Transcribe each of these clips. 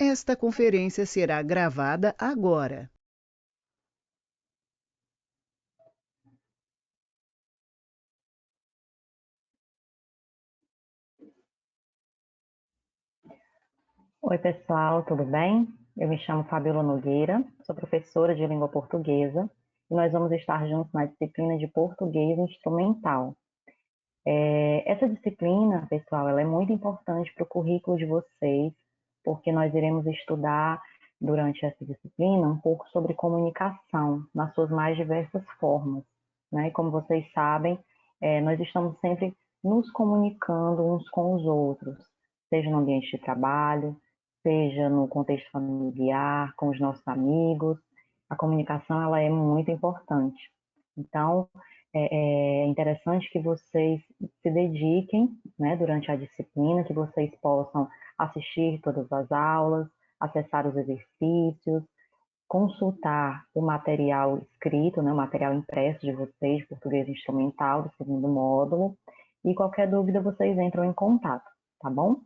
Esta conferência será gravada agora. Oi, pessoal, tudo bem? Eu me chamo Fabiola Nogueira, sou professora de língua portuguesa e nós vamos estar juntos na disciplina de português instrumental. Essa disciplina, pessoal, ela é muito importante para o currículo de vocês, porque nós iremos estudar durante essa disciplina um pouco sobre comunicação nas suas mais diversas formas, né? E como vocês sabem, nós estamos sempre nos comunicando uns com os outros, seja no ambiente de trabalho, seja no contexto familiar, com os nossos amigos. A comunicação, ela é muito importante. Então, é interessante que vocês se dediquem, né, durante a disciplina, que vocês possam assistir todas as aulas, acessar os exercícios, consultar o material escrito, né, o material impresso de vocês, de português instrumental, do segundo módulo, e qualquer dúvida vocês entram em contato, tá bom?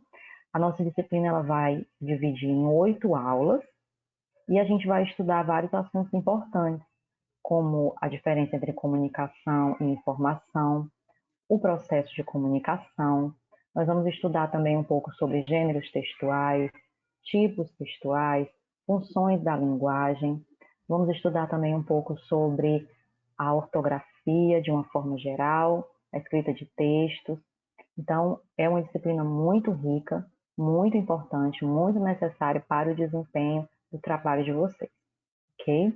A nossa disciplina ela vai dividir em 8 aulas e a gente vai estudar vários assuntos importantes, como a diferença entre comunicação e informação, o processo de comunicação. Nós vamos estudar também um pouco sobre gêneros textuais, tipos textuais, funções da linguagem. Vamos estudar também um pouco sobre a ortografia de uma forma geral, a escrita de textos. Então, é uma disciplina muito rica, muito importante, muito necessária para o desempenho do trabalho de vocês, ok?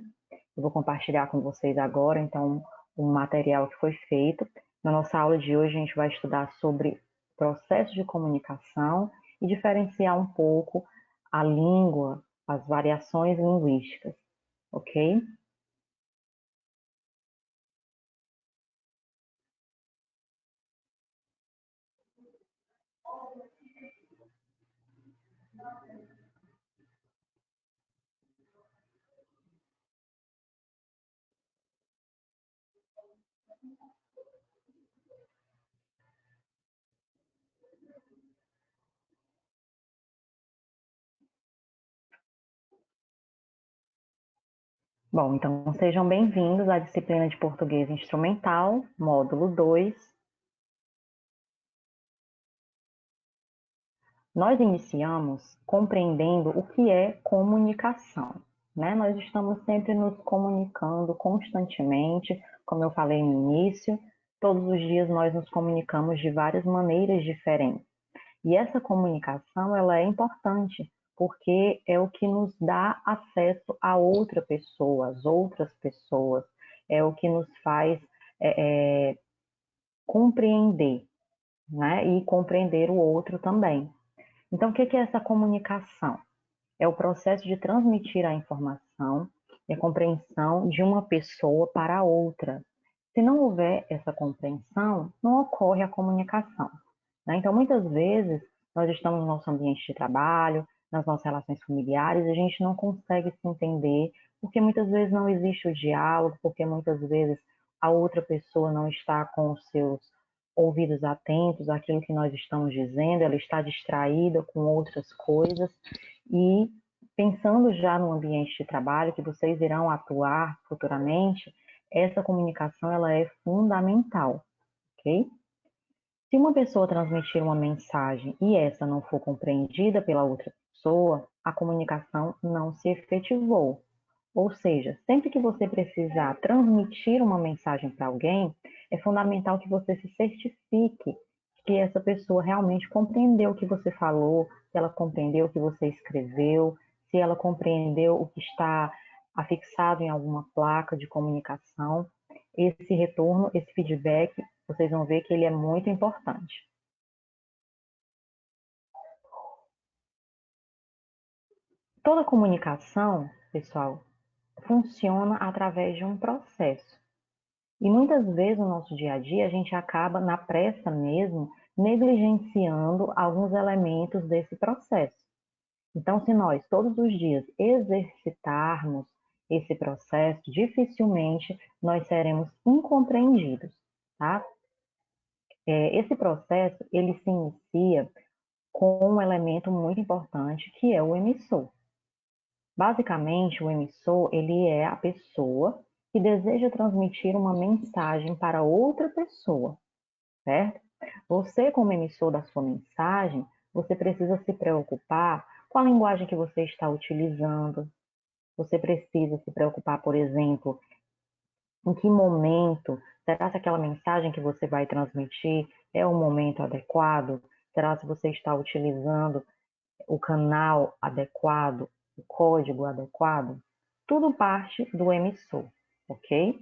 Eu vou compartilhar com vocês agora, então, um material que foi feito. Na nossa aula de hoje, a gente vai estudar sobre processo de comunicação e diferenciar um pouco a língua, as variações linguísticas, ok? Bom, então sejam bem-vindos à disciplina de Português Instrumental, módulo 2. Nós iniciamos compreendendo o que é comunicação, né? Nós estamos sempre nos comunicando constantemente, como eu falei no início, todos os dias nós nos comunicamos de várias maneiras diferentes. E essa comunicação, ela é importante, porque é o que nos dá acesso a outra pessoa, às outras pessoas, é o que nos faz compreender, né? E compreender o outro também. Então, o que é essa comunicação? É o processo de transmitir a informação e a compreensão de uma pessoa para a outra. Se não houver essa compreensão, não ocorre a comunicação, né? Então, muitas vezes, nós estamos no nosso ambiente de trabalho, nas nossas relações familiares, e a gente não consegue se entender, porque muitas vezes não existe o diálogo, porque muitas vezes a outra pessoa não está com os seus ouvidos atentos àquilo que nós estamos dizendo, ela está distraída com outras coisas, e pensando já no ambiente de trabalho que vocês irão atuar futuramente, essa comunicação ela é fundamental, ok? Se uma pessoa transmitir uma mensagem e essa não for compreendida pela outra pessoa, a comunicação não se efetivou. Ou seja, sempre que você precisar transmitir uma mensagem para alguém, é fundamental que você se certifique que essa pessoa realmente compreendeu o que você falou, se ela compreendeu o que você escreveu, se ela compreendeu o que está afixado em alguma placa de comunicação. Esse retorno, esse feedback, vocês vão ver que ele é muito importante. Toda comunicação, pessoal, funciona através de um processo. E muitas vezes no nosso dia a dia a gente acaba, na pressa mesmo, negligenciando alguns elementos desse processo. Então, se nós todos os dias exercitarmos esse processo, dificilmente nós seremos incompreendidos, tá? Esse processo, ele se inicia com um elemento muito importante, que é o emissor. Basicamente, o emissor, ele é a pessoa que deseja transmitir uma mensagem para outra pessoa, certo? Você, como emissor da sua mensagem, você precisa se preocupar com a linguagem que você está utilizando. Você precisa se preocupar, por exemplo, em que momento, será que aquela mensagem que você vai transmitir é o momento adequado? Será que você está utilizando o canal adequado, o código adequado? Tudo parte do emissor, ok?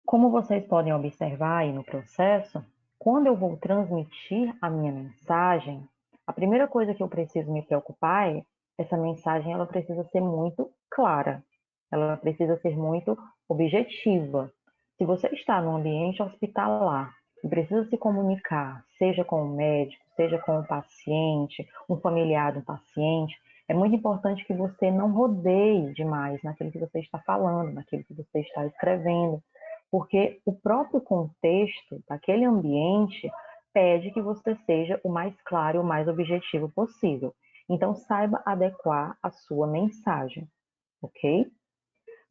Como vocês podem observar aí no processo, quando eu vou transmitir a minha mensagem, a primeira coisa que eu preciso me preocupar é essa mensagem ela precisa ser muito clara, ela precisa ser muito objetiva. Se você está no ambiente hospitalar e precisa se comunicar, seja com o médico, seja com o paciente, um familiar do paciente, é muito importante que você não rodeie demais naquilo que você está falando, naquilo que você está escrevendo, porque o próprio contexto daquele ambiente pede que você seja o mais claro e o mais objetivo possível. Então, saiba adequar a sua mensagem, ok?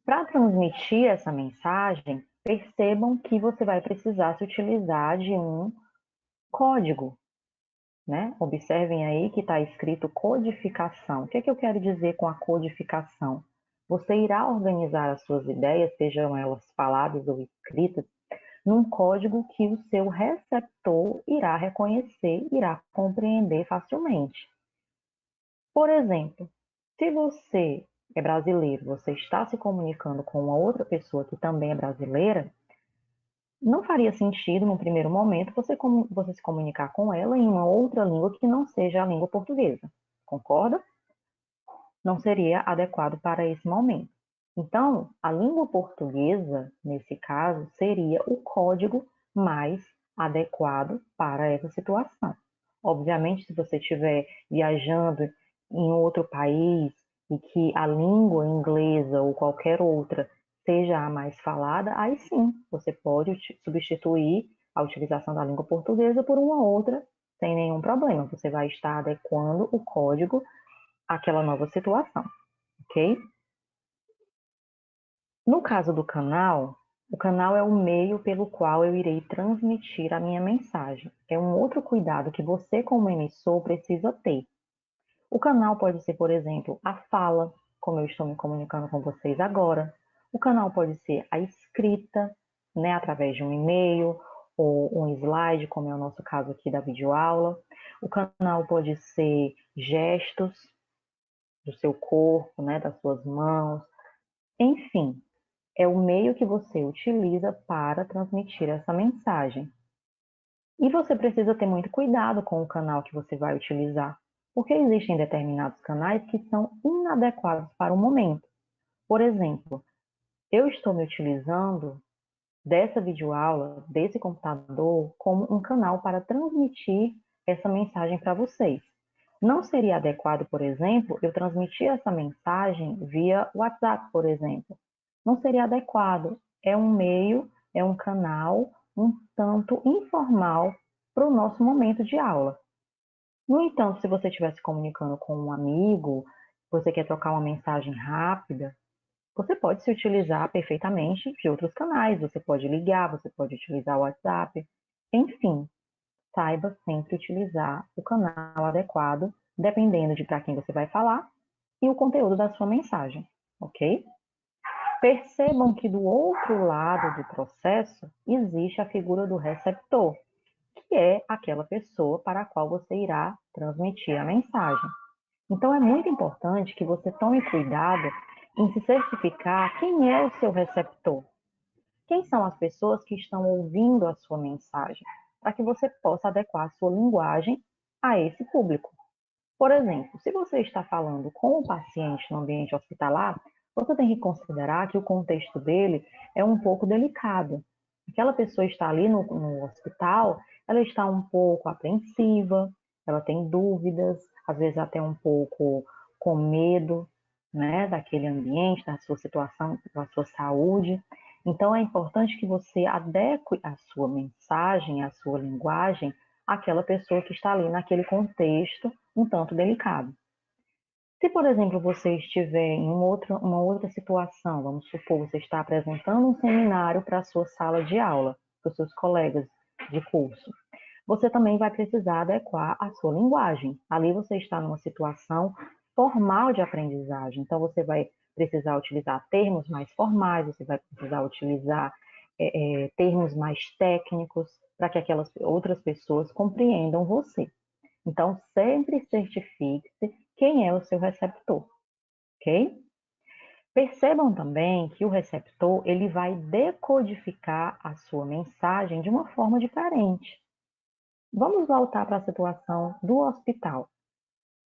Para transmitir essa mensagem, percebam que você vai precisar se utilizar de um código, né? Observem aí que está escrito codificação. O que é que eu quero dizer com a codificação? Você irá organizar as suas ideias, sejam elas faladas ou escritas, num código que o seu receptor irá reconhecer, irá compreender facilmente. Por exemplo, se você é brasileiro, você está se comunicando com uma outra pessoa que também é brasileira, não faria sentido, no primeiro momento, você se comunicar com ela em uma outra língua que não seja a língua portuguesa. Concorda? Não seria adequado para esse momento. Então, a língua portuguesa, nesse caso, seria o código mais adequado para essa situação. Obviamente, se você estiver viajando em outro país e que a língua inglesa ou qualquer outra seja a mais falada, aí sim, você pode substituir a utilização da língua portuguesa por uma outra sem nenhum problema. Você vai estar adequando o código àquela nova situação, ok? No caso do canal, o canal é o meio pelo qual eu irei transmitir a minha mensagem. É um outro cuidado que você, como emissor, precisa ter. O canal pode ser, por exemplo, a fala, como eu estou me comunicando com vocês agora. O canal pode ser a escrita, né, através de um e-mail ou um slide, como é o nosso caso aqui da videoaula. O canal pode ser gestos do seu corpo, né, das suas mãos. Enfim, é o meio que você utiliza para transmitir essa mensagem. E você precisa ter muito cuidado com o canal que você vai utilizar, porque existem determinados canais que são inadequados para o momento. Por exemplo, eu estou me utilizando dessa videoaula, desse computador, como um canal para transmitir essa mensagem para vocês. Não seria adequado, por exemplo, eu transmitir essa mensagem via WhatsApp, por exemplo. Não seria adequado. É um meio, é um canal um tanto informal para o nosso momento de aula. No entanto, se você estiver se comunicando com um amigo, você quer trocar uma mensagem rápida, você pode se utilizar perfeitamente de outros canais. Você pode ligar, você pode utilizar o WhatsApp. Enfim, saiba sempre utilizar o canal adequado, dependendo de para quem você vai falar e o conteúdo da sua mensagem, ok? Percebam que do outro lado do processo existe a figura do receptor, que é aquela pessoa para a qual você irá transmitir a mensagem. Então, é muito importante que você tome cuidado em se certificar quem é o seu receptor. Quem são as pessoas que estão ouvindo a sua mensagem, para que você possa adequar a sua linguagem a esse público. Por exemplo, se você está falando com o paciente no ambiente hospitalar, você tem que considerar que o contexto dele é um pouco delicado. Aquela pessoa está ali no hospital, ela está um pouco apreensiva, ela tem dúvidas, às vezes até um pouco com medo, né, daquele ambiente, da sua situação, da sua saúde. Então, é importante que você adeque a sua mensagem, a sua linguagem aquela pessoa que está ali naquele contexto um tanto delicado. Se, por exemplo, você estiver em uma outra situação, vamos supor, você está apresentando um seminário para a sua sala de aula, para os seus colegas de curso, você também vai precisar adequar a sua linguagem. Ali você está numa situação formal de aprendizagem, então você vai precisar utilizar termos mais formais, você vai precisar utilizar termos mais técnicos para que aquelas outras pessoas compreendam você. Então, sempre certifique-se quem é o seu receptor, ok? Percebam também que o receptor ele vai decodificar a sua mensagem de uma forma diferente. Vamos voltar para a situação do hospital.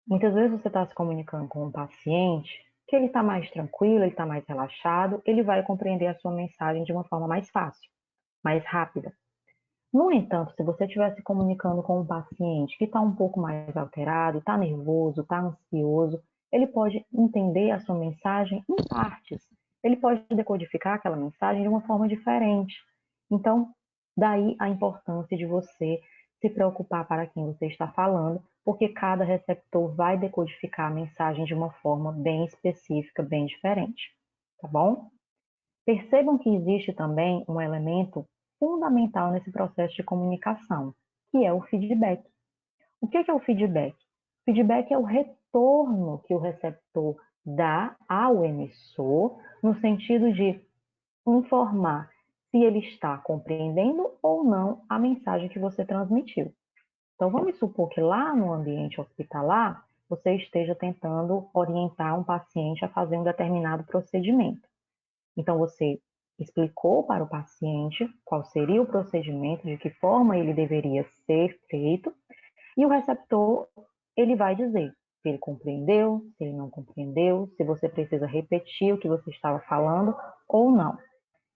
Muitas vezes você está se comunicando com um paciente que ele está mais tranquilo, ele está mais relaxado, ele vai compreender a sua mensagem de uma forma mais fácil, mais rápida. No entanto, se você estiver se comunicando com um paciente que está um pouco mais alterado, está nervoso, está ansioso, ele pode entender a sua mensagem em partes. Ele pode decodificar aquela mensagem de uma forma diferente. Então, daí a importância de você se preocupar para quem você está falando, porque cada receptor vai decodificar a mensagem de uma forma bem específica, bem diferente. Tá bom? Percebam que existe também um elemento fundamental nesse processo de comunicação, que é o feedback. O que é o feedback? O feedback é o retorno que o receptor dá ao emissor, no sentido de informar se ele está compreendendo ou não a mensagem que você transmitiu. Então, vamos supor que lá no ambiente hospitalar, você esteja tentando orientar um paciente a fazer um determinado procedimento. Então, você explicou para o paciente qual seria o procedimento, de que forma ele deveria ser feito, e o receptor, ele vai dizer se ele compreendeu, se ele não compreendeu, se você precisa repetir o que você estava falando ou não.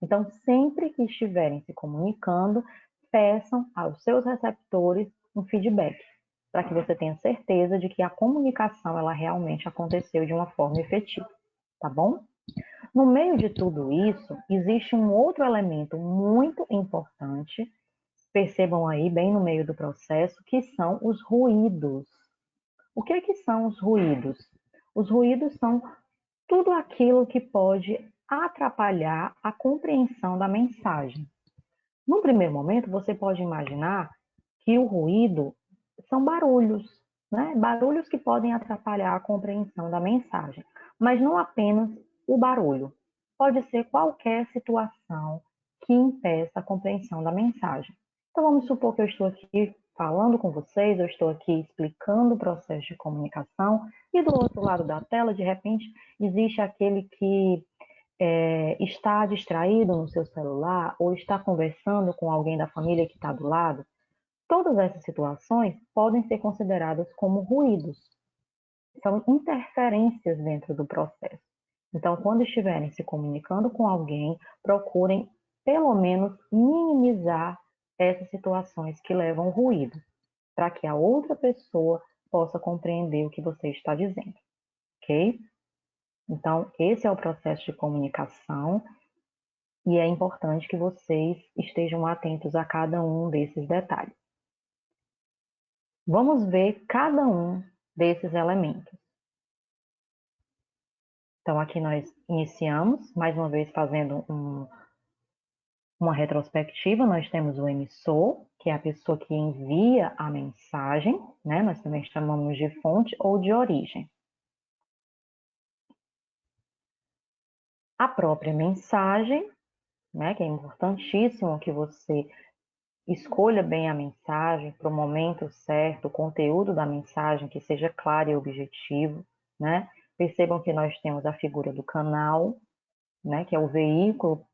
Então, sempre que estiverem se comunicando, peçam aos seus receptores um feedback, para que você tenha certeza de que a comunicação ela realmente aconteceu de uma forma efetiva, tá bom? No meio de tudo isso, existe um outro elemento muito importante, percebam aí bem no meio do processo, que são os ruídos. O que são os ruídos? Os ruídos são tudo aquilo que pode atrapalhar a compreensão da mensagem. No primeiro momento, você pode imaginar que o ruído são barulhos, né? Barulhos que podem atrapalhar a compreensão da mensagem, mas não apenas o barulho. Pode ser qualquer situação que impeça a compreensão da mensagem. Então, vamos supor que eu estou aqui falando com vocês, eu estou aqui explicando o processo de comunicação, e do outro lado da tela, de repente, existe aquele que está distraído no seu celular ou está conversando com alguém da família que está do lado. Todas essas situações podem ser consideradas como ruídos, são interferências dentro do processo. Então, quando estiverem se comunicando com alguém, procurem pelo menos minimizar essas situações que levam ruído, para que a outra pessoa possa compreender o que você está dizendo, ok? Então, esse é o processo de comunicação e é importante que vocês estejam atentos a cada um desses detalhes. Vamos ver cada um desses elementos. Então, aqui nós iniciamos, mais uma vez fazendo uma retrospectiva. Nós temos o emissor, que é a pessoa que envia a mensagem, né? Nós também chamamos de fonte ou de origem. A própria mensagem, né? Que é importantíssimo que você escolha bem a mensagem para o momento certo, o conteúdo da mensagem que seja claro e objetivo, né? Percebam que nós temos a figura do canal, né? Que é o veículo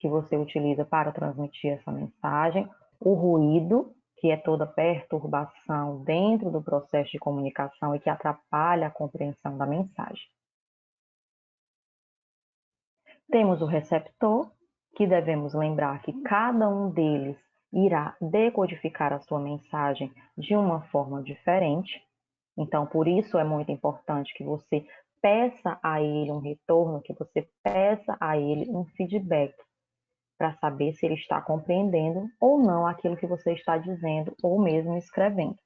que você utiliza para transmitir essa mensagem, o ruído, que é toda perturbação dentro do processo de comunicação e que atrapalha a compreensão da mensagem. Temos o receptor, que devemos lembrar que cada um deles irá decodificar a sua mensagem de uma forma diferente. Então, por isso é muito importante que você peça a ele um retorno, que você peça a ele um feedback, para saber se ele está compreendendo ou não aquilo que você está dizendo ou mesmo escrevendo.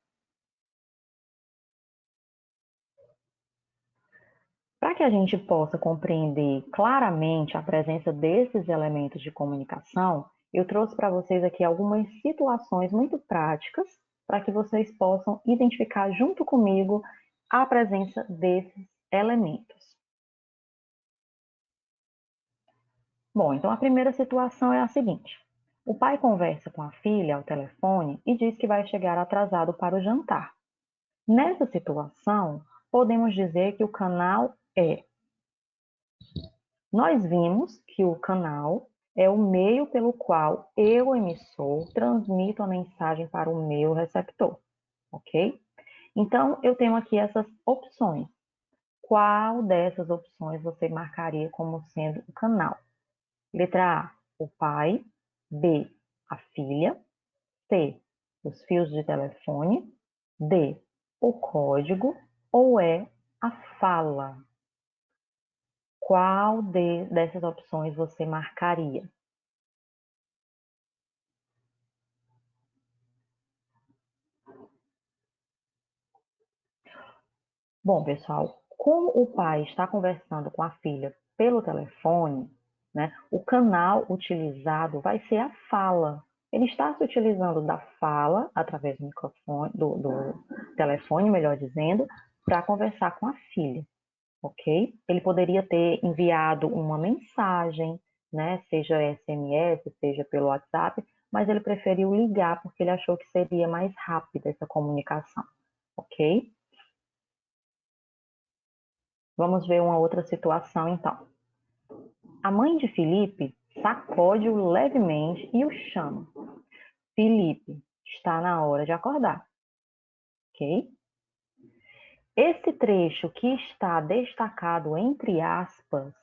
Para que a gente possa compreender claramente a presença desses elementos de comunicação, eu trouxe para vocês aqui algumas situações muito práticas para que vocês possam identificar junto comigo a presença desses elementos. Bom, então a primeira situação é a seguinte: o pai conversa com a filha ao telefone e diz que vai chegar atrasado para o jantar. Nessa situação, podemos dizer que o canal é. Nós vimos que o canal é o meio pelo qual eu, emissor, transmito a mensagem para o meu receptor, ok? Então, eu tenho aqui essas opções. Qual dessas opções você marcaria como sendo o canal? Letra A, o pai. B, a filha. C, os fios de telefone. D, o código. Ou E, a fala? Qual dessas opções você marcaria? Bom, pessoal, como o pai está conversando com a filha pelo telefone, né, o canal utilizado vai ser a fala. Ele está se utilizando da fala, através do microfone, do telefone, melhor dizendo, para conversar com a filha, ok? Ele poderia ter enviado uma mensagem, né, seja SMS, seja pelo WhatsApp, mas ele preferiu ligar porque ele achou que seria mais rápida essa comunicação, ok? Vamos ver uma outra situação, então. A mãe de Felipe sacode-o levemente e o chama. Felipe, está na hora de acordar, ok? Esse trecho que está destacado entre aspas,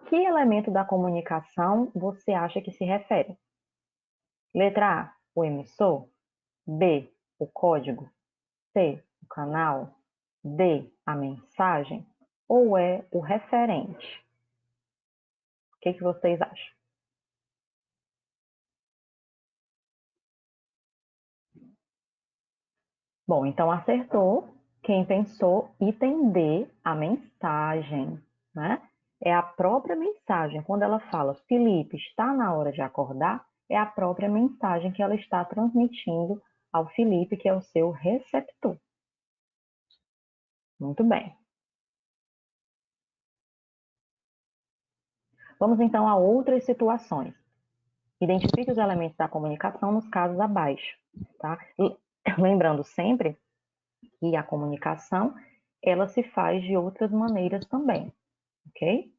que elemento da comunicação você acha que se refere? Letra A, o emissor. B, o código. C, o canal. D, a mensagem. Ou é o referente? O que vocês acham? Bom, então acertou quem pensou item D, a mensagem, né? É a própria mensagem. Quando ela fala, Felipe, está na hora de acordar, é a própria mensagem que ela está transmitindo ao Felipe, que é o seu receptor. Muito bem. Vamos então a outras situações. Identifique os elementos da comunicação nos casos abaixo, tá? Lembrando sempre que a comunicação, ela se faz de outras maneiras também, ok?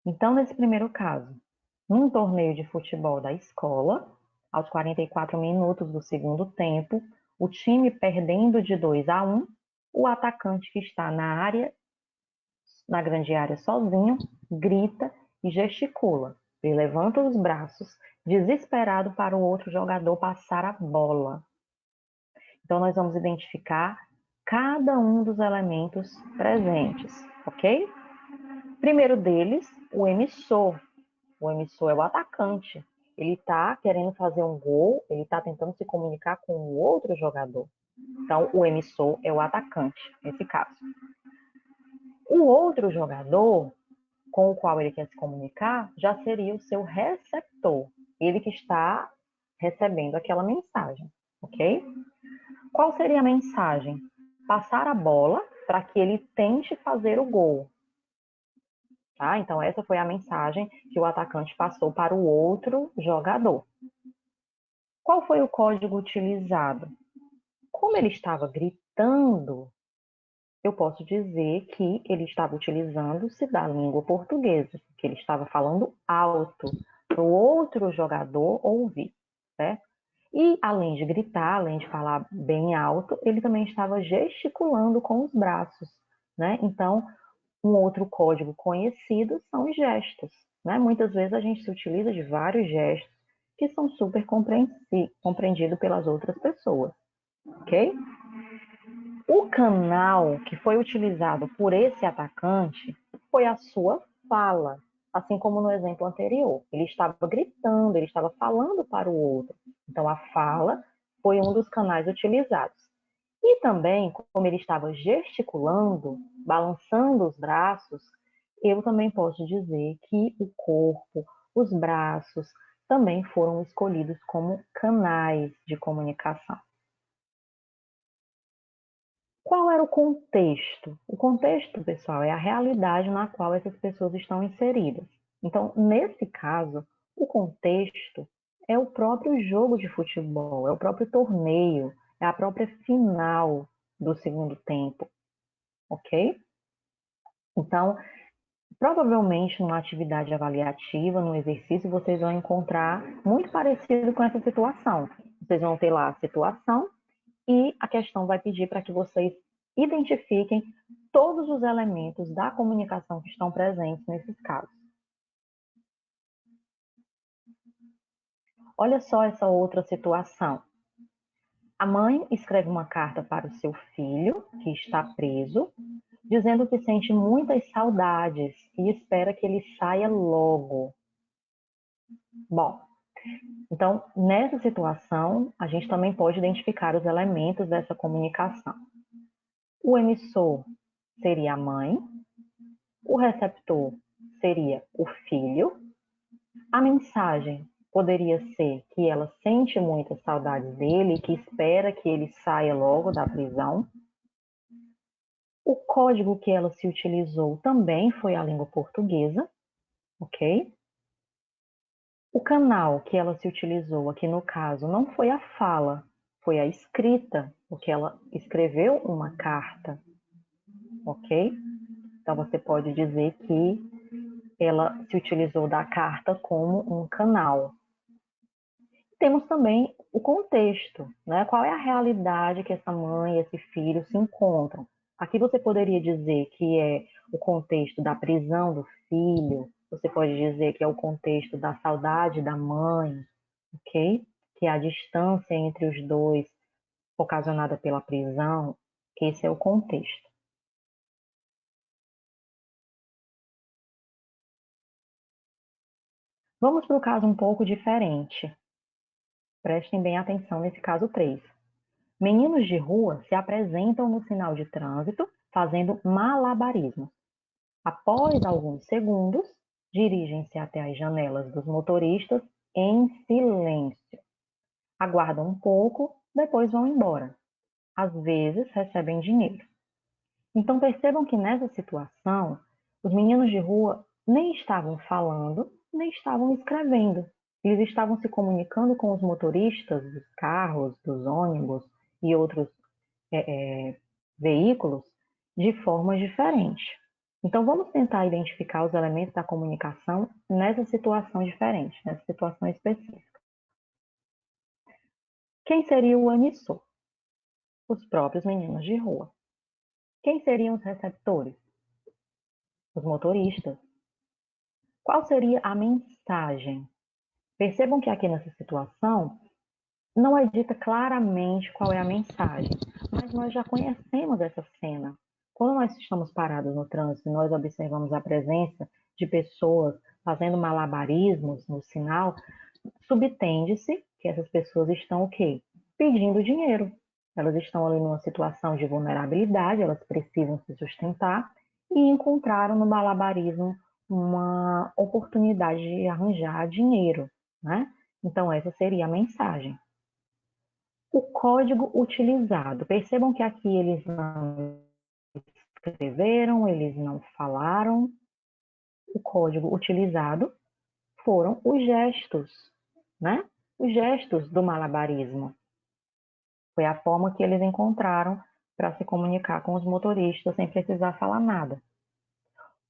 Então, nesse primeiro caso, num torneio de futebol da escola, aos 44 minutos do segundo tempo, o time perdendo de 2-1, o atacante que está na grande área sozinho, grita e gesticula. Ele levanta os braços, desesperado para o outro jogador passar a bola. Então, nós vamos identificar cada um dos elementos presentes, ok? Primeiro deles, o emissor. O emissor é o atacante. Ele está querendo fazer um gol, ele está tentando se comunicar com o outro jogador. Então, o emissor é o atacante, nesse caso. O outro jogador com o qual ele quer se comunicar já seria o seu receptor. Ele que está recebendo aquela mensagem, ok? Qual seria a mensagem? Passar a bola para que ele tente fazer o gol. Tá? Então, essa foi a mensagem que o atacante passou para o outro jogador. Qual foi o código utilizado? Como ele estava gritando, eu posso dizer que ele estava utilizando-se da língua portuguesa, que ele estava falando alto para o outro jogador ouvir, certo? E além de gritar, além de falar bem alto, ele também estava gesticulando com os braços, né? Então, um outro código conhecido são os gestos, né? Muitas vezes a gente se utiliza de vários gestos que são super compreendidos pelas outras pessoas, ok? O canal que foi utilizado por esse atacante foi a sua fala. assim como no exemplo anterior. Ele estava gritando, ele estava falando para o outro. Então, a fala foi um dos canais utilizados. E também, como ele estava gesticulando, balançando os braços, eu também posso dizer que o corpo, os braços, também foram escolhidos como canais de comunicação. Qual era o contexto? O contexto, pessoal, é a realidade na qual essas pessoas estão inseridas. Então, nesse caso, o contexto é o próprio jogo de futebol, é o próprio torneio, é a própria final do segundo tempo, ok? Então, provavelmente numa atividade avaliativa, no exercício, vocês vão encontrar muito parecido com essa situação. Vocês vão ter lá a situação e a questão vai pedir para que vocês identifiquem todos os elementos da comunicação que estão presentes nesses casos. Olha só essa outra situação. A mãe escreve uma carta para o seu filho, que está preso, dizendo que sente muitas saudades e espera que ele saia logo. Bom, então, nessa situação, a gente também pode identificar os elementos dessa comunicação. O emissor seria a mãe, o receptor seria o filho, a mensagem poderia ser que ela sente muitas saudades dele e que espera que ele saia logo da prisão. O código que ela se utilizou também foi a língua portuguesa, ok? O canal que ela se utilizou aqui no caso não foi a fala, foi a escrita, porque ela escreveu uma carta, ok? Então você pode dizer que ela se utilizou da carta como um canal. Temos também o contexto, né? Qual é a realidade que essa mãe e esse filho se encontram? Aqui você poderia dizer que é o contexto da prisão do filho, você pode dizer que é o contexto da saudade da mãe, ok? Que é a distância entre os dois ocasionada pela prisão, que esse é o contexto. Vamos para o caso um pouco diferente. Prestem bem atenção nesse caso 3. Meninos de rua se apresentam no sinal de trânsito fazendo malabarismo. Após alguns segundos, dirigem-se até as janelas dos motoristas em silêncio. Aguardam um pouco, depois vão embora. Às vezes recebem dinheiro. Então percebam que nessa situação, os meninos de rua nem estavam falando, nem estavam escrevendo. Eles estavam se comunicando com os motoristas dos carros, dos ônibus e outros veículos de formas diferentes. Então, vamos tentar identificar os elementos da comunicação nessa situação diferente, nessa situação específica. Quem seria o emissor? Os próprios meninos de rua. Quem seriam os receptores? Os motoristas. Qual seria a mensagem? Percebam que aqui nessa situação não é dita claramente qual é a mensagem, mas nós já conhecemos essa cena. Quando nós estamos parados no trânsito e nós observamos a presença de pessoas fazendo malabarismos no sinal, subtende-se que essas pessoas estão o quê? Pedindo dinheiro. Elas estão ali numa situação de vulnerabilidade, elas precisam se sustentar e encontraram no malabarismo uma oportunidade de arranjar dinheiro, né? Então essa seria a mensagem. O código utilizado. Percebam que aqui eles não escreveram, eles não falaram. O código utilizado foram os gestos, né? Os gestos do malabarismo. Foi a forma que eles encontraram para se comunicar com os motoristas sem precisar falar nada.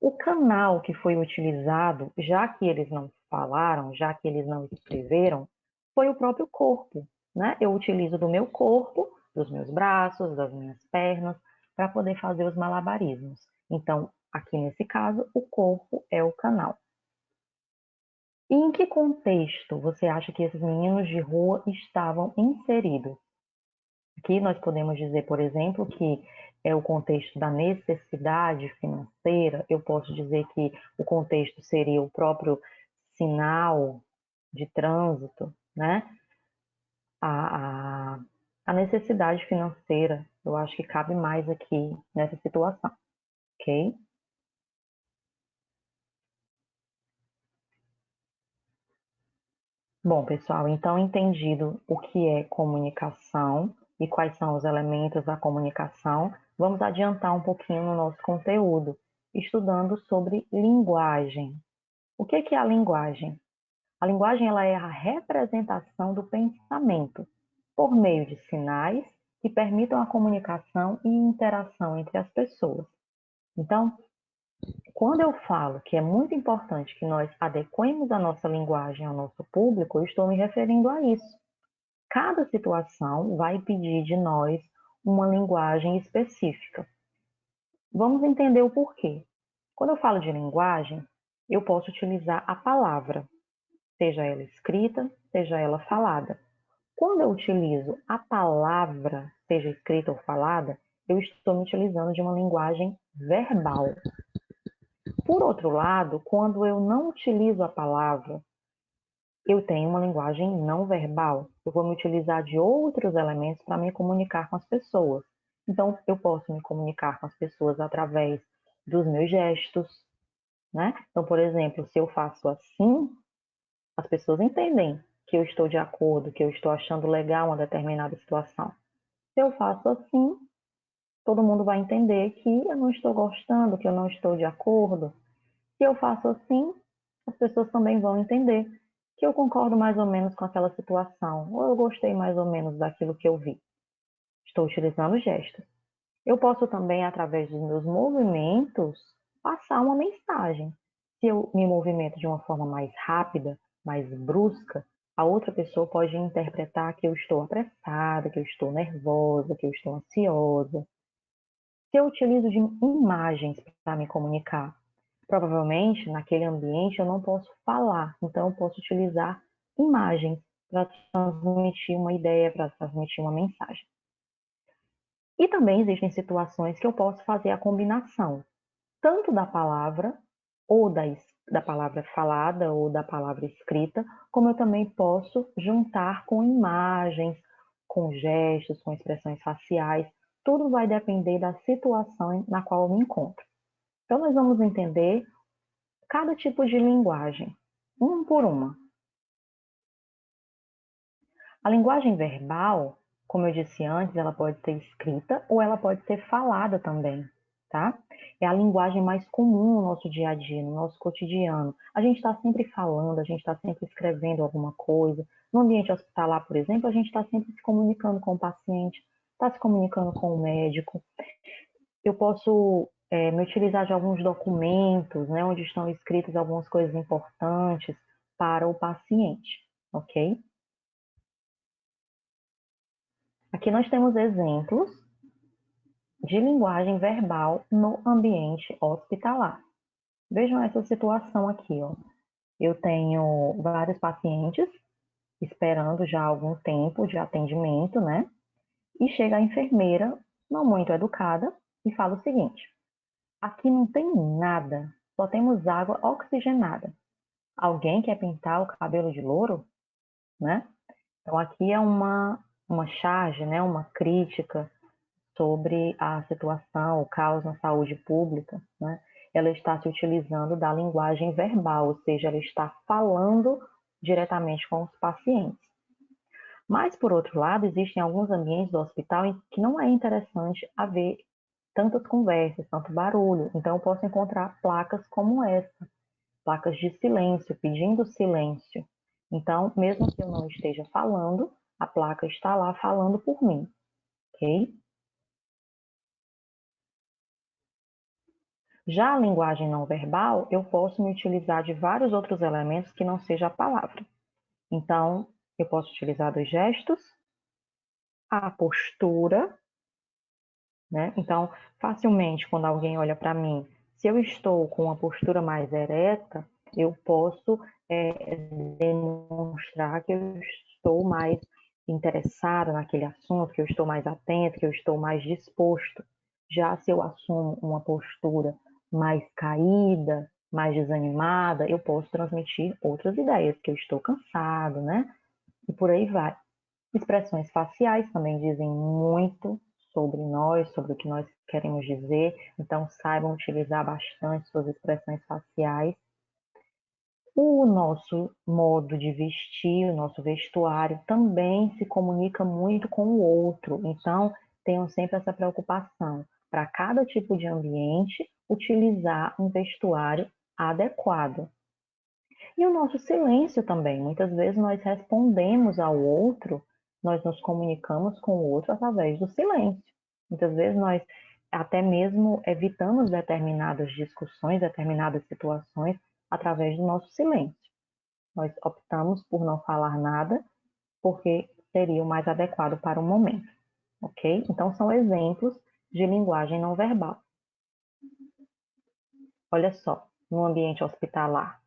O canal que foi utilizado, já que eles não falaram, já que eles não escreveram, foi o próprio corpo, né? Eu utilizo do meu corpo, dos meus braços, das minhas pernas, para poder fazer os malabarismos. Então, aqui nesse caso, o corpo é o canal. E em que contexto você acha que esses meninos de rua estavam inseridos? Aqui nós podemos dizer, por exemplo, que é o contexto da necessidade financeira, eu posso dizer que o contexto seria o próprio sinal de trânsito, né? A, a, a necessidade financeira, eu acho que cabe mais aqui nessa situação, ok? Bom, pessoal, então entendido o que é comunicação e quais são os elementos da comunicação, vamos adiantar um pouquinho no nosso conteúdo, estudando sobre linguagem. O que é a linguagem? A linguagem ela é a representação do pensamento por meio de sinais que permitam a comunicação e interação entre as pessoas. Então, quando eu falo que é muito importante que nós adequemos a nossa linguagem ao nosso público, eu estou me referindo a isso. Cada situação vai pedir de nós uma linguagem específica. Vamos entender o porquê. Quando eu falo de linguagem, eu posso utilizar a palavra, seja ela escrita, seja ela falada. Quando eu utilizo a palavra, seja escrita ou falada, eu estou me utilizando de uma linguagem verbal. Por outro lado, quando eu não utilizo a palavra, eu tenho uma linguagem não verbal. Eu vou me utilizar de outros elementos para me comunicar com as pessoas. Então, eu posso me comunicar com as pessoas através dos meus gestos, né? Então, por exemplo, se eu faço assim, as pessoas entendem que eu estou de acordo, que eu estou achando legal uma determinada situação. Se eu faço assim, todo mundo vai entender que eu não estou gostando, que eu não estou de acordo. Se eu faço assim, as pessoas também vão entender que eu concordo mais ou menos com aquela situação, ou eu gostei mais ou menos daquilo que eu vi. Estou utilizando gestos. Eu posso também, através dos meus movimentos, passar uma mensagem. Se eu me movimento de uma forma mais rápida, mais brusca, a outra pessoa pode interpretar que eu estou apressada, que eu estou nervosa, que eu estou ansiosa. Se eu utilizo de imagens para me comunicar, provavelmente naquele ambiente eu não posso falar, então eu posso utilizar imagens para transmitir uma ideia, para transmitir uma mensagem. E também existem situações que eu posso fazer a combinação, tanto da palavra, ou da palavra falada, ou da palavra escrita, como eu também posso juntar com imagens, com gestos, com expressões faciais. Tudo vai depender da situação na qual eu me encontro. Então, nós vamos entender cada tipo de linguagem, uma por uma. A linguagem verbal, como eu disse antes, ela pode ser escrita ou ela pode ser falada também, tá? É a linguagem mais comum no nosso dia a dia, no nosso cotidiano. A gente está sempre falando, a gente está sempre escrevendo alguma coisa. No ambiente hospitalar, por exemplo, a gente está sempre se comunicando com o paciente, está se comunicando com o médico. Eu posso me utilizar de alguns documentos, né, onde estão escritas algumas coisas importantes para o paciente, ok? Aqui nós temos exemplos de linguagem verbal no ambiente hospitalar. Vejam essa situação aqui, ó. Eu tenho vários pacientes esperando já algum tempo de atendimento, né? E chega a enfermeira, não muito educada, e fala o seguinte: aqui não tem nada, só temos água oxigenada. Alguém quer pintar o cabelo de louro, né? Então aqui é uma charge, né? Uma crítica sobre a situação, o caos na saúde pública, né? Ela está se utilizando da linguagem verbal, ou seja, ela está falando diretamente com os pacientes. Mas, por outro lado, existem alguns ambientes do hospital em que não é interessante haver tantas conversas, tanto barulho. Então, eu posso encontrar placas como essa, placas de silêncio, pedindo silêncio. Então, mesmo que eu não esteja falando, a placa está lá falando por mim, ok? Já a linguagem não verbal, eu posso me utilizar de vários outros elementos que não seja a palavra. Então, eu posso utilizar dos gestos, a postura, né? Então, facilmente, quando alguém olha para mim, se eu estou com uma postura mais ereta, eu posso demonstrar que eu estou mais interessada naquele assunto, que eu estou mais atento, que eu estou mais disposto. Já se eu assumo uma postura mais caída, mais desanimada, eu posso transmitir outras ideias, que eu estou cansado, né? E por aí vai. Expressões faciais também dizem muito sobre nós, sobre o que nós queremos dizer, então saibam utilizar bastante suas expressões faciais. O nosso modo de vestir, o nosso vestuário também se comunica muito com o outro, então tenham sempre essa preocupação. Para cada tipo de ambiente, utilizar um vestuário adequado. E o nosso silêncio também. Muitas vezes nós respondemos ao outro, nós nos comunicamos com o outro através do silêncio. Muitas vezes nós até mesmo evitamos determinadas discussões, determinadas situações através do nosso silêncio. Nós optamos por não falar nada porque seria o mais adequado para o momento, ok? Então são exemplos de linguagem não verbal. Olha só, no ambiente hospitalar,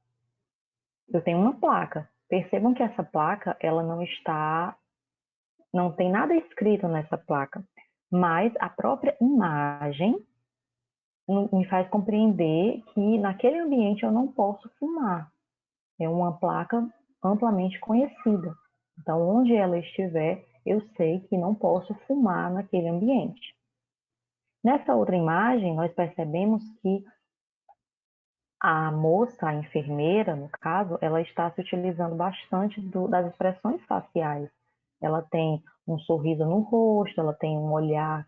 eu tenho uma placa. Percebam que essa placa, ela não tem nada escrito nessa placa, mas a própria imagem me faz compreender que naquele ambiente eu não posso fumar. É uma placa amplamente conhecida. Então, onde ela estiver, eu sei que não posso fumar naquele ambiente. Nessa outra imagem, nós percebemos que a moça, a enfermeira, no caso, ela está se utilizando bastante das expressões faciais. Ela tem um sorriso no rosto, ela tem um olhar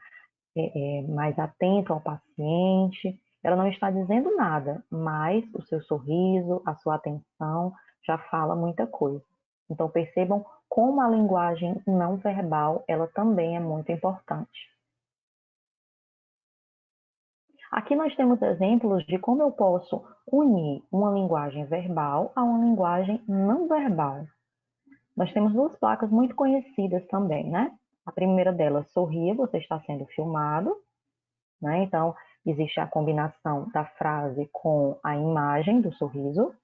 mais atento ao paciente. Ela não está dizendo nada, mas o seu sorriso, a sua atenção já fala muita coisa. Então percebam como a linguagem não verbal, ela também é muito importante. Aqui nós temos exemplos de como eu posso unir uma linguagem verbal a uma linguagem não verbal. Nós temos duas placas muito conhecidas também, né? A primeira delas, sorria, você está sendo filmado, né? Então, existe a combinação da frase com a imagem do sorriso.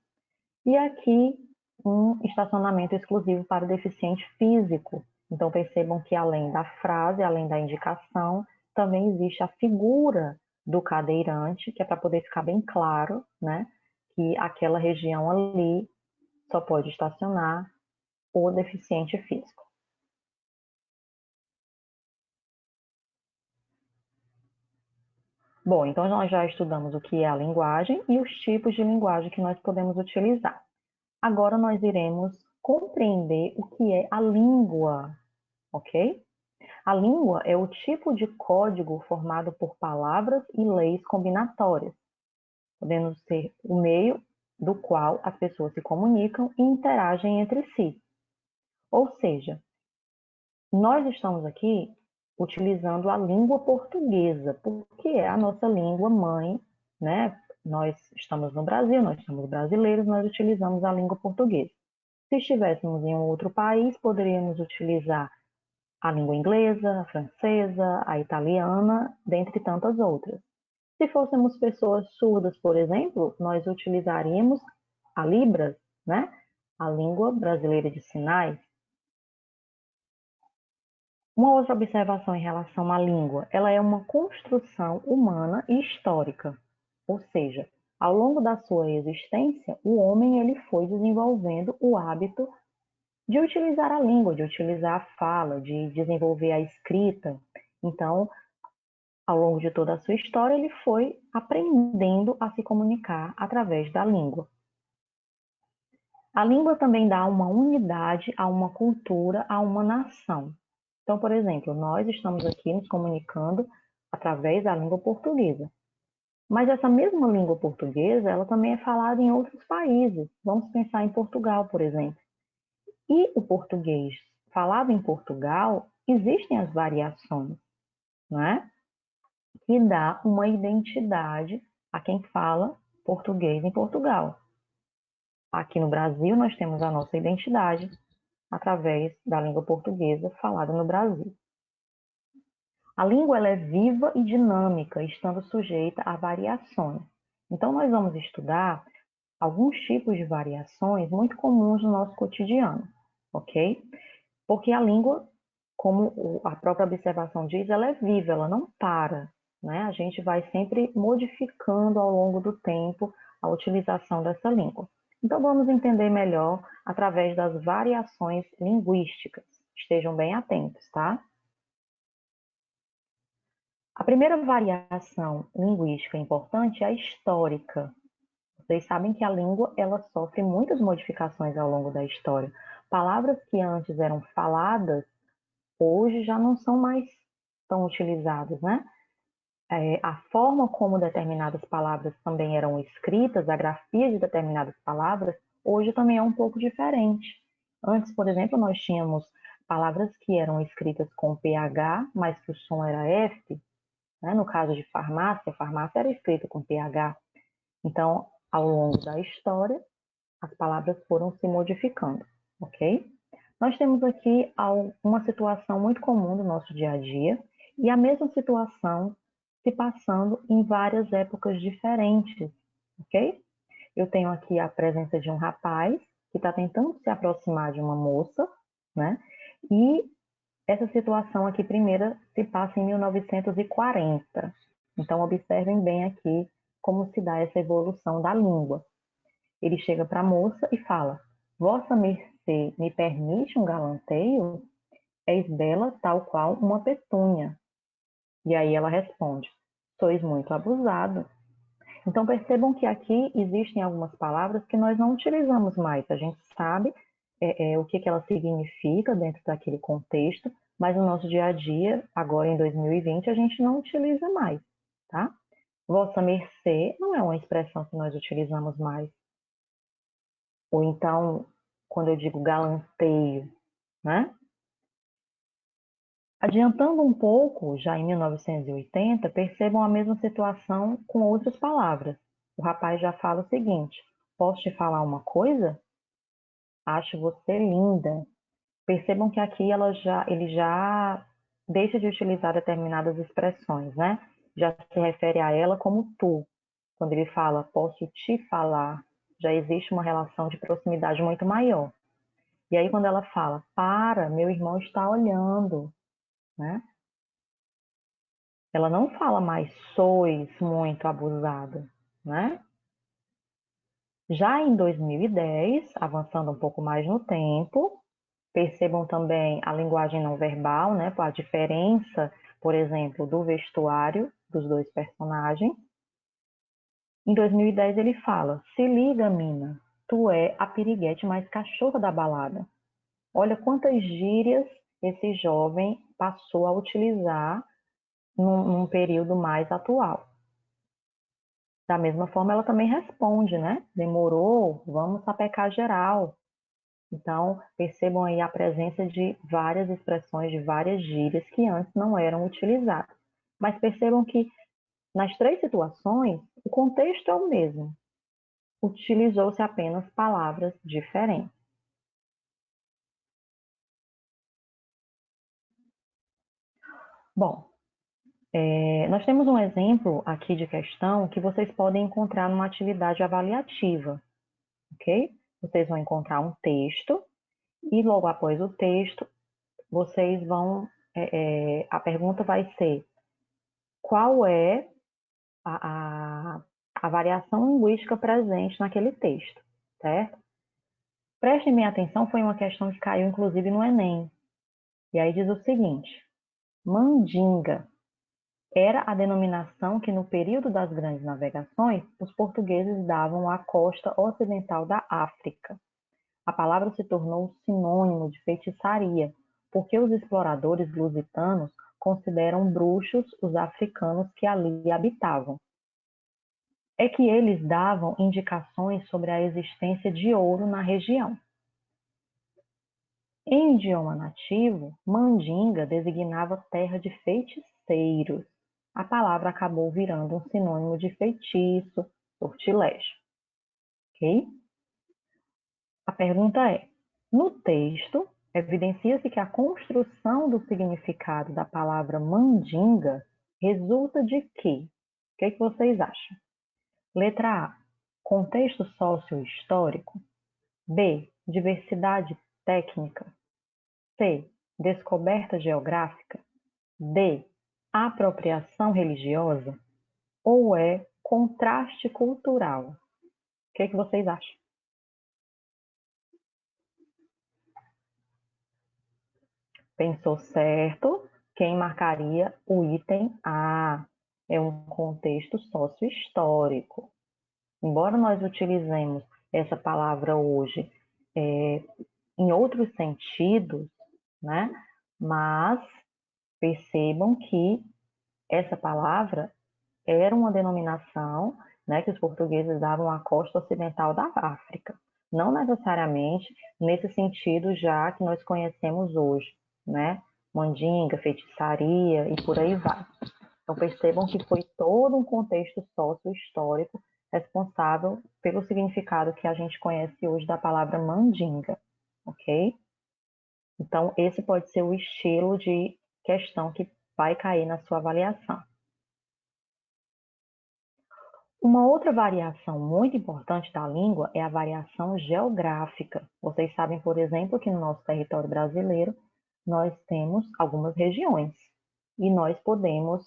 E aqui, um estacionamento exclusivo para o deficiente físico. Então, percebam que além da frase, além da indicação, também existe a figura do cadeirante, que é para poder ficar bem claro, né? Que aquela região ali só pode estacionar o deficiente físico. Bom, então nós já estudamos o que é a linguagem e os tipos de linguagem que nós podemos utilizar. Agora nós iremos compreender o que é a língua, ok? A língua é o tipo de código formado por palavras e leis combinatórias, podendo ser o meio do qual as pessoas se comunicam e interagem entre si. Ou seja, nós estamos aqui utilizando a língua portuguesa, porque é a nossa língua mãe, né? Nós estamos no Brasil, nós somos brasileiros, nós utilizamos a língua portuguesa. Se estivéssemos em um outro país, poderíamos utilizar a língua inglesa, a francesa, a italiana, dentre tantas outras. Se fôssemos pessoas surdas, por exemplo, nós utilizaríamos a Libras, né? A língua brasileira de sinais. Uma outra observação em relação à língua, ela é uma construção humana e histórica, ou seja, ao longo da sua existência, o homem ele foi desenvolvendo o hábito de utilizar a língua, de utilizar a fala, de desenvolver a escrita. Então, ao longo de toda a sua história, ele foi aprendendo a se comunicar através da língua. A língua também dá uma unidade a uma cultura, a uma nação. Então, por exemplo, nós estamos aqui nos comunicando através da língua portuguesa. Mas essa mesma língua portuguesa, ela também é falada em outros países. Vamos pensar em Portugal, por exemplo. E o português falado em Portugal, existem as variações, não é? Que dá uma identidade a quem fala português em Portugal. Aqui no Brasil, nós temos a nossa identidade através da língua portuguesa falada no Brasil. A língua ela é viva e dinâmica, estando sujeita a variações. Então, nós vamos estudar alguns tipos de variações muito comuns no nosso cotidiano, ok? Porque a língua, como a própria observação diz, ela é viva, ela não para. né? A gente vai sempre modificando ao longo do tempo a utilização dessa língua. Então, vamos entender melhor através das variações linguísticas. Estejam bem atentos, tá? A primeira variação linguística importante é a histórica. Vocês sabem que a língua ela sofre muitas modificações ao longo da história. Palavras que antes eram faladas, hoje já não são mais tão utilizadas, né? A forma como determinadas palavras também eram escritas, a grafia de determinadas palavras, hoje também é um pouco diferente. Antes, por exemplo, nós tínhamos palavras que eram escritas com PH, mas que o som era F, né? No caso de farmácia, farmácia era escrita com PH. Então, ao longo da história, as palavras foram se modificando, ok? Nós temos aqui uma situação muito comum do nosso dia a dia e a mesma situação se passando em várias épocas diferentes, ok? Eu tenho aqui a presença de um rapaz que está tentando se aproximar de uma moça, né? E essa situação aqui primeira se passa em 1940. Então, observem bem aqui como se dá essa evolução da língua. Ele chega para a moça e fala: Vossa mercê me permite um galanteio? És bela tal qual uma petúnia. E aí ela responde: Sois muito abusado. Então percebam que aqui existem algumas palavras que nós não utilizamos mais. A gente sabe o que ela significa dentro daquele contexto, mas no nosso dia a dia, agora em 2020, a gente não utiliza mais, tá? Vossa mercê não é uma expressão que nós utilizamos mais. Ou então, quando eu digo galanteio, né? Adiantando um pouco, já em 1980, percebam a mesma situação com outras palavras. O rapaz já fala o seguinte: posso te falar uma coisa? Acho você linda. Percebam que aqui ele já deixa de utilizar determinadas expressões, né? Já se refere a ela como tu. Quando ele fala posso te falar, já existe uma relação de proximidade muito maior. E aí quando ela fala para, meu irmão está olhando, né? Ela não fala mais sois muito abusada, né? Já em 2010, avançando um pouco mais no tempo, percebam também a linguagem não verbal, né? A diferença, por exemplo, do vestuário dos dois personagens. Em 2010 ele fala: se liga, mina, tu é a piriguete mais cachorra da balada. Olha quantas gírias esse jovem passou a utilizar num período mais atual. Da mesma forma, ela também responde, né? Demorou, vamos sapecar geral. Então, percebam aí a presença de várias expressões, de várias gírias que antes não eram utilizadas. Mas percebam que nas três situações, o contexto é o mesmo. Utilizou-se apenas palavras diferentes. Bom, nós temos um exemplo aqui de questão que vocês podem encontrar numa atividade avaliativa, ok? Vocês vão encontrar um texto e logo após o texto, vocês vão. A pergunta vai ser: qual é a, a variação linguística presente naquele texto, certo? Prestem bem atenção, foi uma questão que caiu inclusive no Enem. E aí diz o seguinte: mandinga era a denominação que no período das grandes navegações os portugueses davam à costa ocidental da África. A palavra se tornou sinônimo de feitiçaria, porque os exploradores lusitanos consideram bruxos os africanos que ali habitavam. É que eles davam indicações sobre a existência de ouro na região. Em idioma nativo, mandinga designava terra de feiticeiros. A palavra acabou virando um sinônimo de feitiço, sortilégio. Ok? A pergunta é: no texto, evidencia-se que a construção do significado da palavra mandinga resulta de quê? O que vocês acham? Letra A: contexto sócio-histórico. B: diversidade técnica. C: descoberta geográfica. D: apropriação religiosa ou é contraste cultural? O que vocês acham? Pensou certo? Quem marcaria o item A? É um contexto sócio-histórico. Embora nós utilizemos essa palavra hoje em outros sentidos, né? Mas percebam que essa palavra era uma denominação, né, que os portugueses davam à costa ocidental da África. Não necessariamente nesse sentido já que nós conhecemos hoje, né? Mandinga, feitiçaria e por aí vai. Então percebam que foi todo um contexto sócio-histórico responsável pelo significado que a gente conhece hoje da palavra mandinga, ok? Então esse pode ser o estilo de questão que vai cair na sua avaliação. Uma outra variação muito importante da língua é a variação geográfica. Vocês sabem, por exemplo, que no nosso território brasileiro nós temos algumas regiões e nós podemos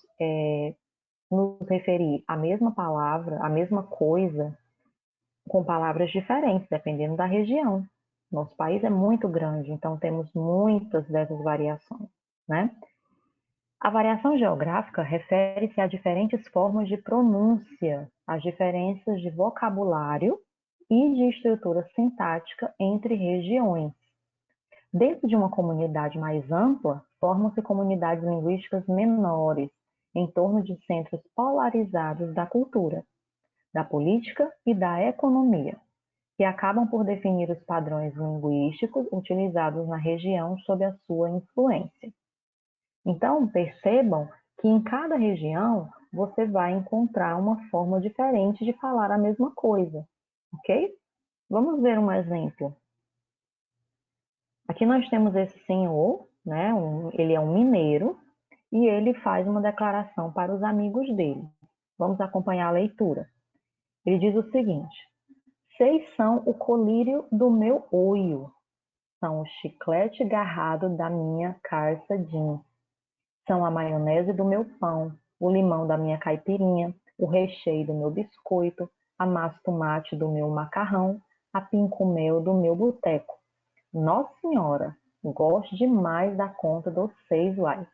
nos referir à mesma palavra, à mesma coisa, com palavras diferentes, dependendo da região. Nosso país é muito grande, então temos muitas dessas variações, né? A variação geográfica refere-se a diferentes formas de pronúncia, às diferenças de vocabulário e de estrutura sintática entre regiões. Dentro de uma comunidade mais ampla, formam-se comunidades linguísticas menores, em torno de centros polarizados da cultura, da política e da economia, que acabam por definir os padrões linguísticos utilizados na região sob a sua influência. Então, percebam que em cada região você vai encontrar uma forma diferente de falar a mesma coisa, ok? Vamos ver um exemplo. Aqui nós temos esse senhor, né? Ele é um mineiro e ele faz uma declaração para os amigos dele. Vamos acompanhar a leitura. Ele diz o seguinte: "Seis são o colírio do meu olho, são o chiclete garrado da minha carça jeans. São a maionese do meu pão, o limão da minha caipirinha, o recheio do meu biscoito, a massa tomate do meu macarrão, a pinco-mel do meu boteco. Nossa Senhora, gosto demais da conta dos 6 uai.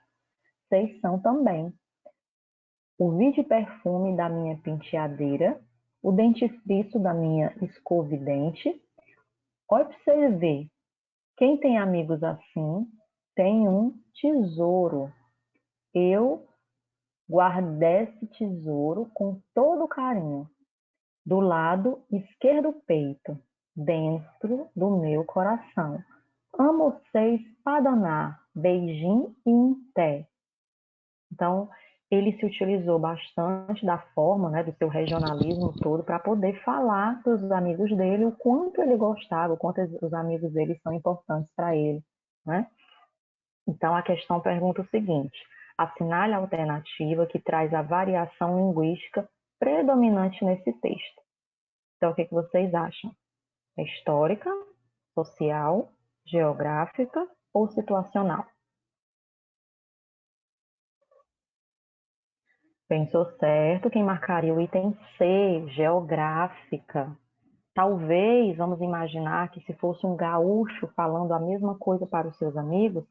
6 são também o vide-perfume da minha penteadeira, o dentifrício da minha escovidente. Olha para você ver, quem tem amigos assim tem um tesouro. Eu guardo esse tesouro com todo carinho, do lado esquerdo do peito, dentro do meu coração. Amo vocês para danar, beijinho e em té." Então, ele se utilizou bastante da forma, né, do seu regionalismo todo, para poder falar para os amigos dele o quanto ele gostava, o quanto os amigos dele são importantes para ele, né? Então, a questão pergunta o seguinte: assinale a alternativa que traz a variação linguística predominante nesse texto. Então, o que vocês acham? É histórica, social, geográfica ou situacional? Pensou certo, quem marcaria o item C, geográfica. Talvez, vamos imaginar que se fosse um gaúcho falando a mesma coisa para os seus amigos,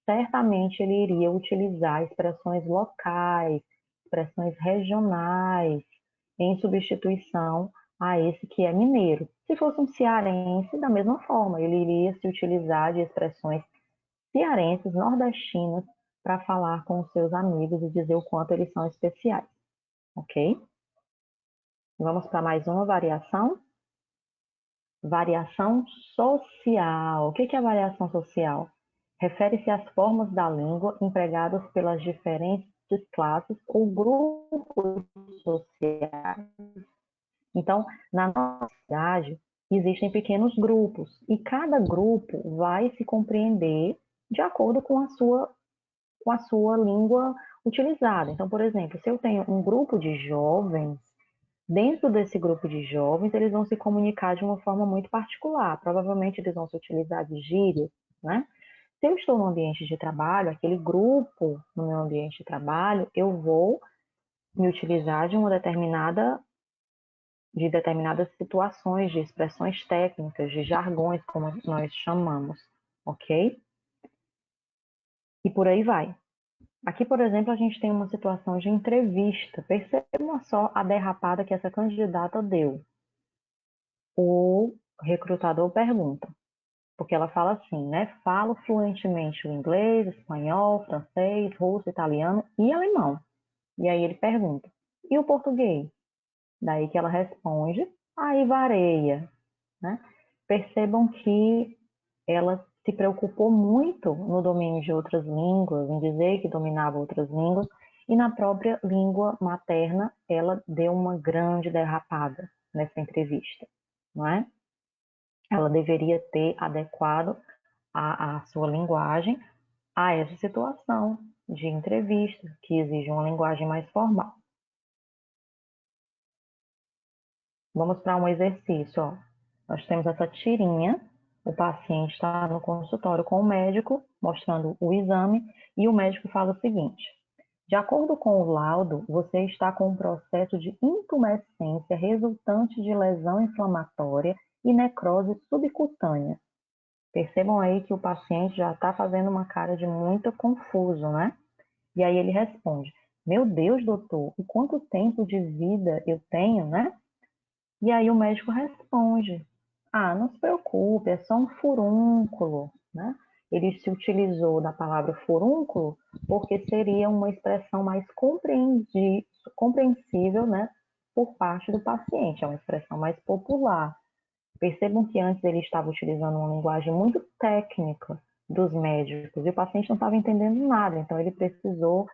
certamente ele iria utilizar expressões locais, expressões regionais, em substituição a esse que é mineiro. Se fosse um cearense, da mesma forma, ele iria se utilizar de expressões cearenses, nordestinas, para falar com os seus amigos e dizer o quanto eles são especiais, ok? Vamos para mais uma variação? Variação social. O que é variação social? Refere-se às formas da língua empregadas pelas diferentes classes ou grupos sociais. Então, na nossa cidade, existem pequenos grupos e cada grupo vai se compreender de acordo com a sua língua utilizada. Então, por exemplo, se eu tenho um grupo de jovens, dentro desse grupo de jovens, eles vão se comunicar de uma forma muito particular. Provavelmente eles vão se utilizar de gírias, né? se eu estou no ambiente de trabalho, aquele grupo no meu ambiente de trabalho, eu vou me utilizar de determinadas situações, de expressões técnicas, de jargões, como nós chamamos, ok? E por aí vai. Aqui, por exemplo, a gente tem uma situação de entrevista. Percebam só a derrapada que essa candidata deu. O recrutador pergunta, porque ela fala assim, né? Falo fluentemente o inglês, espanhol, francês, russo, italiano e alemão. E aí ele pergunta, e o português? Daí que ela responde, aí varia, né? Percebam que ela se preocupou muito no domínio de outras línguas, em dizer que dominava outras línguas, e na própria língua materna ela deu uma grande derrapada nessa entrevista, não é? Ela deveria ter adequado a sua linguagem a essa situação de entrevista, que exige uma linguagem mais formal. Vamos para um exercício, ó. Nós temos essa tirinha, o paciente está no consultório com o médico, mostrando o exame, e o médico fala o seguinte: de acordo com o laudo, você está com um processo de intumescência resultante de lesão inflamatória e necrose subcutânea. Percebam aí que o paciente já está fazendo uma cara de muito confuso, né? E aí ele responde: meu Deus, doutor, e quanto tempo de vida eu tenho, né? E aí o médico responde: ah, não se preocupe, é só um furúnculo, né? Ele se utilizou da palavra furúnculo porque seria uma expressão mais compreensível, né, por parte do paciente, é uma expressão mais popular. Percebam que antes ele estava utilizando uma linguagem muito técnica dos médicos e o paciente não estava entendendo nada, então ele precisou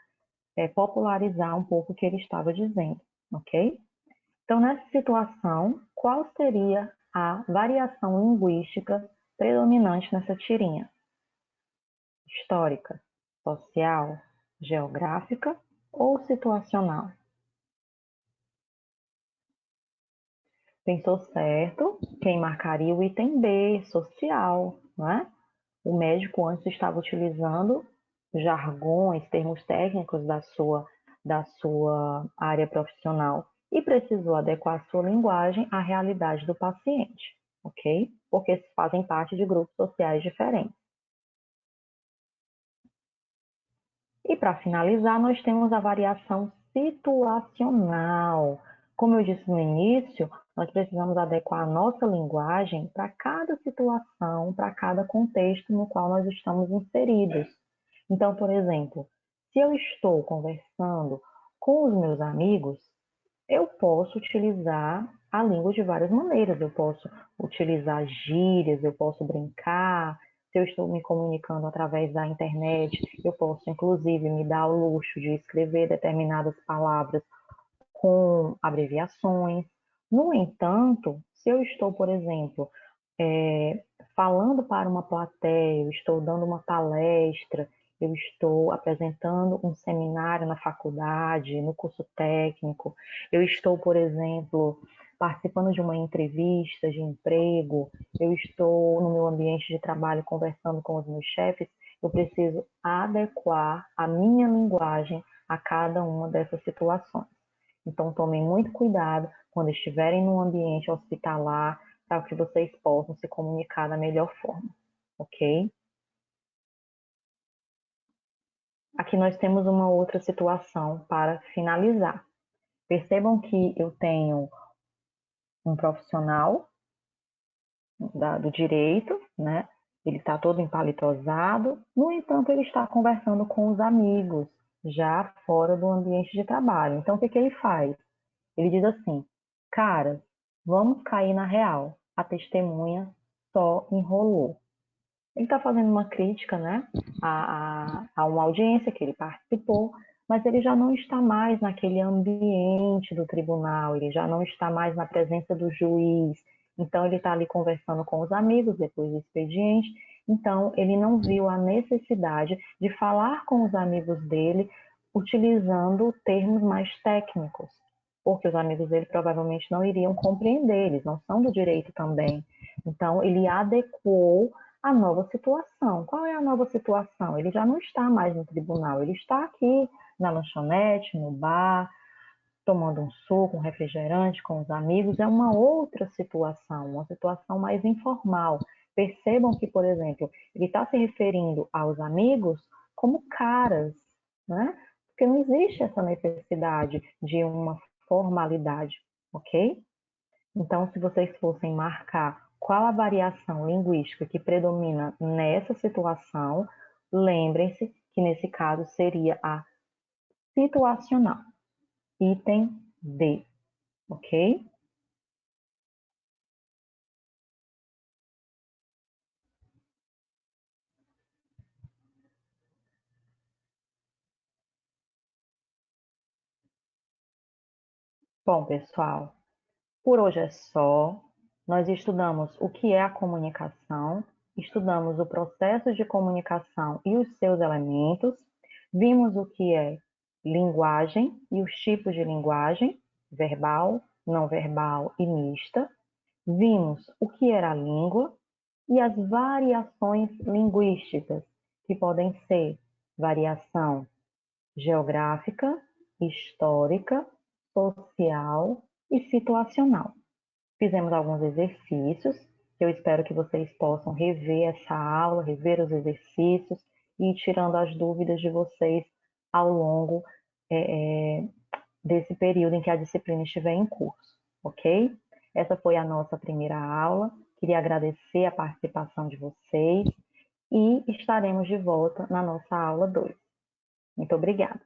popularizar um pouco o que ele estava dizendo, ok? Então, nessa situação, qual seria a variação linguística predominante nessa tirinha? Histórica, social, geográfica ou situacional? Pensou certo? Quem marcaria o item B, social, não é? O médico antes estava utilizando jargões, termos técnicos da sua área profissional e precisou adequar sua linguagem à realidade do paciente, ok? Porque fazem parte de grupos sociais diferentes. E para finalizar, nós temos a variação situacional. Como eu disse no início, nós precisamos adequar a nossa linguagem para cada situação, para cada contexto no qual nós estamos inseridos. Então, por exemplo, se eu estou conversando com os meus amigos, eu posso utilizar a língua de várias maneiras. Eu posso utilizar gírias, eu posso brincar. Se eu estou me comunicando através da internet, eu posso, inclusive, me dar o luxo de escrever determinadas palavras com abreviações. No entanto, se eu estou, por exemplo, falando para uma plateia, eu estou dando uma palestra, eu estou apresentando um seminário na faculdade, no curso técnico, eu estou, por exemplo, participando de uma entrevista de emprego, eu estou no meu ambiente de trabalho conversando com os meus chefes, eu preciso adequar a minha linguagem a cada uma dessas situações. Então, tomem muito cuidado quando estiverem num ambiente hospitalar, para que vocês possam se comunicar da melhor forma, ok? Aqui nós temos uma outra situação para finalizar. Percebam que eu tenho um profissional do direito, né? Ele está todo empalitosado, no entanto, ele está conversando com os amigos, já fora do ambiente de trabalho. Então, o que ele faz? Ele diz assim: cara, vamos cair na real. A testemunha só enrolou. Ele está fazendo uma crítica, né, a uma audiência que ele participou, mas ele já não está mais naquele ambiente do tribunal, ele já não está mais na presença do juiz. Então, ele está ali conversando com os amigos depois do expediente. Então, ele não viu a necessidade de falar com os amigos dele utilizando termos mais técnicos, porque os amigos dele provavelmente não iriam compreender, eles não são do direito também. Então, ele adequou a nova situação. Qual é a nova situação? Ele já não está mais no tribunal, ele está aqui na lanchonete, no bar, tomando um suco, um refrigerante com os amigos. É uma outra situação, uma situação mais informal. Percebam que, por exemplo, ele está se referindo aos amigos como caras, né? Porque não existe essa necessidade de uma formalidade, ok? Então, se vocês fossem marcar qual a variação linguística que predomina nessa situação, lembrem-se que nesse caso seria a situacional, item D, ok? Bom, pessoal, por hoje é só. Nós estudamos o que é a comunicação, estudamos o processo de comunicação e os seus elementos, vimos o que é linguagem e os tipos de linguagem, verbal, não verbal e mista. Vimos o que era a língua e as variações linguísticas, que podem ser variação geográfica, histórica, social e situacional. Fizemos alguns exercícios, que eu espero que vocês possam rever essa aula, rever os exercícios e ir tirando as dúvidas de vocês ao longo desse período em que a disciplina estiver em curso, ok? Essa foi a nossa primeira aula. Queria agradecer a participação de vocês e estaremos de volta na nossa aula 2. Muito obrigada.